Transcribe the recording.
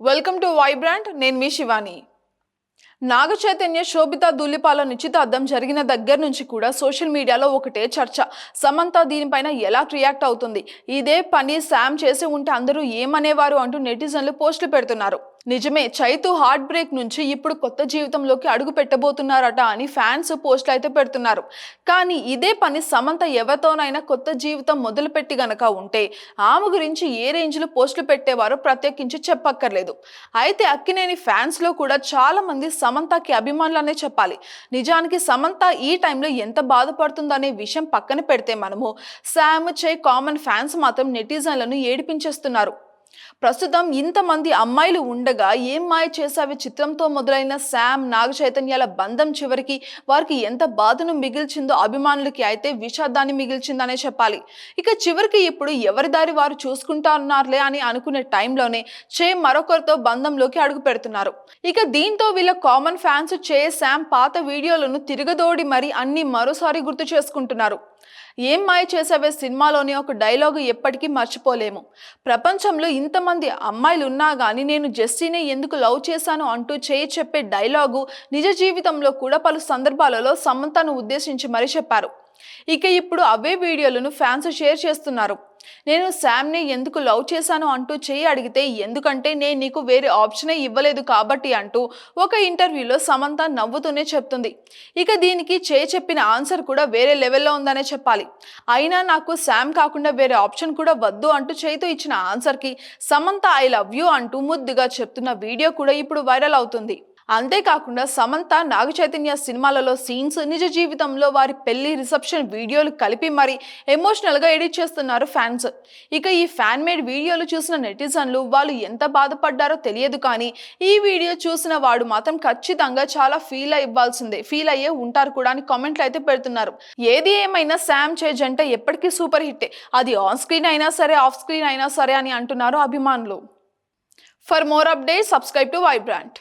Welcome to Vibrant. నేను మీ శివాని. నాగ చైతన్య శోభిత ధూళిపాల నిశ్చితార్థం జరిగిన దగ్గర నుంచి కూడా సోషల్ మీడియాలో ఒకటే చర్చ. సమంత దీనిపైన ఎలా రియాక్ట్ అవుతుంది, ఇదే పని శామ్ చేసి ఉంటే అందరూ ఏమనేవారు అంటూ నెటిజన్లు పోస్టులు పెడుతున్నారు. నిజమే, చైతు హార్ట్ బ్రేక్ నుంచి ఇప్పుడు కొత్త జీవితంలోకి అడుగు పెట్టబోతున్నారట అని ఫ్యాన్స్ పోస్టులు అయితే పెడుతున్నారు. కానీ ఇదే పని సమంత ఎవరితోనైనా కొత్త జీవితం మొదలుపెట్టి గనక ఉంటే ఆమె గురించి ఏ రేంజ్లో పోస్టులు పెట్టేవారో ప్రత్యేకించి చెప్పక్కర్లేదు. అయితే అక్కినేని ఫ్యాన్స్లో కూడా చాలా మంది సమంతకి అభిమానులనే చెప్పాలి. నిజానికి సమంత ఈ టైంలో ఎంత బాధపడుతుందనే విషయం పక్కన పెడితే మనము శామ్ చై కామన్ ఫ్యాన్స్ మాత్రం నెటిజన్లను ఏడిపించేస్తున్నారు. ప్రస్తుతం ఇంతమంది అమ్మాయిలు ఉండగా ఏం మాయ చేసావే చిత్రంతో మొదలైన శామ్ నాగ చైతన్యాల బంధం చివరికి వారికి ఎంత బాధను మిగిల్చిందో అభిమానులకి అయితే విషాదాన్ని మిగిల్చిందనే చెప్పాలి. ఇక చివరికి ఇప్పుడు ఎవరి దారి వారు చూసుకుంటున్నారులే అని అనుకునే టైంలోనే చే మరొకరితో బంధంలోకి అడుగు పెడుతున్నారు. ఇక దీంతో వీళ్ళ కామన్ ఫ్యాన్స్ చే శామ్ పాత వీడియోలను తిరగదోడి మరి అన్ని మరోసారి గుర్తు చేసుకుంటున్నారు. ఏం మాయ చేసావే సినిమాలోని ఒక డైలాగు ఎప్పటికీ మర్చిపోలేము. ప్రపంచంలో ఇంతమంది అమ్మాయిలు ఉన్నా కానీ నేను జెస్సీనే ఎందుకు లవ్ చేశాను అంటూ చెప్పే డైలాగు నిజ జీవితంలో కూడా పలు సందర్భాలలో సమంతను ఉద్దేశించి మరీ చెప్పారు. ఇక ఇప్పుడు అవే వీడియోలను ఫ్యాన్స్ షేర్ చేస్తున్నారు. నేను శామ్ని ఎందుకు లవ్ చేశాను అంటూ అడిగితే ఎందుకంటే నేను నీకు వేరే ఆప్షనే ఇవ్వలేదు కాబట్టి అంటూ ఒక ఇంటర్వ్యూలో సమంత నవ్వుతూనే చెప్తుంది. ఇక దీనికి చెప్పిన ఆన్సర్ కూడా వేరే లెవెల్లో ఉందనే చెప్పాలి. అయినా నాకు శామ్ కాకుండా వేరే ఆప్షన్ కూడా వద్దు అంటూ చేతో ఇచ్చిన ఆన్సర్కి సమంత ఐ లవ్ యూ అంటూ ముద్దుగా చెప్తున్న వీడియో కూడా ఇప్పుడు వైరల్ అవుతుంది. అంతేకాకుండా సమంత నాగ చైతన్య సినిమాలలో సీన్స్, నిజ జీవితంలో వారి పెళ్లి రిసెప్షన్ వీడియోలు కలిపి మరి ఎమోషనల్గా ఎడిట్ చేస్తున్నారు ఫ్యాన్స్. ఇక ఈ ఫ్యాన్ మేడ్ వీడియోలు చూసిన నెటిజన్లు వాళ్ళు ఎంత బాధపడ్డారో తెలియదు, కానీ ఈ వీడియో చూసిన వాడు మాత్రం ఖచ్చితంగా చాలా ఫీల్ అయ్యే ఉంటారు కూడా అని కామెంట్లు అయితే పెడుతున్నారు. ఏది ఏమైనా శామ్ చే జంట ఎప్పటికీ సూపర్ హిట్టే, అది ఆన్ స్క్రీన్ అయినా సరే ఆఫ్ స్క్రీన్ అయినా సరే అని అంటున్నారు అభిమానులు. For more updates subscribe to Vibrant.